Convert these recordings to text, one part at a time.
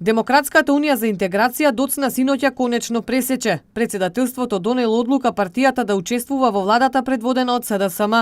Демократската унија за интеграција доцна синоќа конечно пресече. Председателството донело одлука партијата да учествува во владата предводена од СДСМ.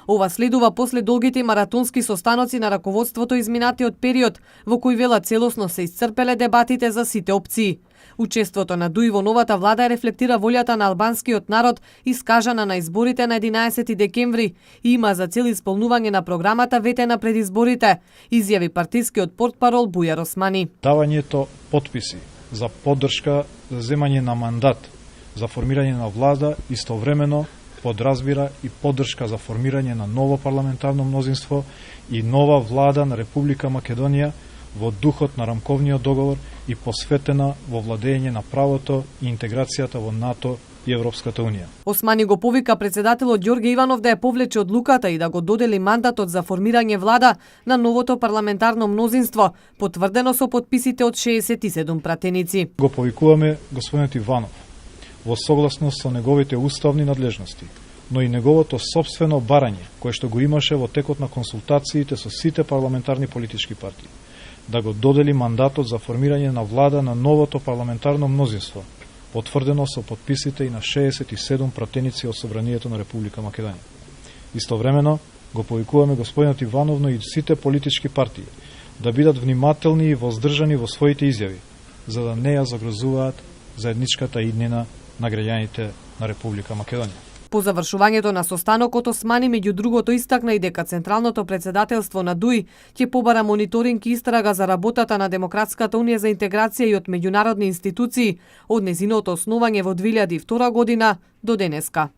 Ова следува после долгите маратонски состаноци на раководството изминатиот период, во кој вела целосно се исцрпеле дебатите за сите опции. Учеството на ДУИ во новата влада рефлектира волјата на албанскиот народ искажана на изборите на 11 декември и има за цел исполнување на програмата ветена пред изборите, изјави партискиот портпарол Бујар Османи. Давањето потписи за поддршка за земање на мандат за формирање на влада истовремено подразбира и поддршка за формирање на ново парламентарно мнозинство и нова влада на Република Македонија во духот на рамковниот договор и посветена во владење на правото и интеграцијата во НАТО и Европската унија. Османи го повика председателот Ѓорге Иванов да ја повлече одлуката и да го додели мандатот за формирање влада на новото парламентарно мнозинство, потврдено со потписите од 67 пратеници. Го повикуваме господинот Иванов во согласност со неговите уставни надлежности, но и неговото сопствено барање, кое што го имаше во текот на консултациите со сите парламентарни политички партии, да го додели мандатот за формирање на влада на новото парламентарно мнозинство, потврдено со подписите и на 67 пратеници од Собранието на Република Македонија. Истовремено го повикуваме господинот Иванов, но и сите политички партии да бидат внимателни и воздржани во своите изјави, за да не ја загрозуваат заедничката иднина на граѓаните на Република Македонија. По завршувањето на состанокот Османи меѓу другото истакна и дека Централното председателство на ДУИ ќе побара мониторинг и истрага за работата на Демократската унија за интеграција и од меѓународни институции од незиното основање во 2002 година до денеска.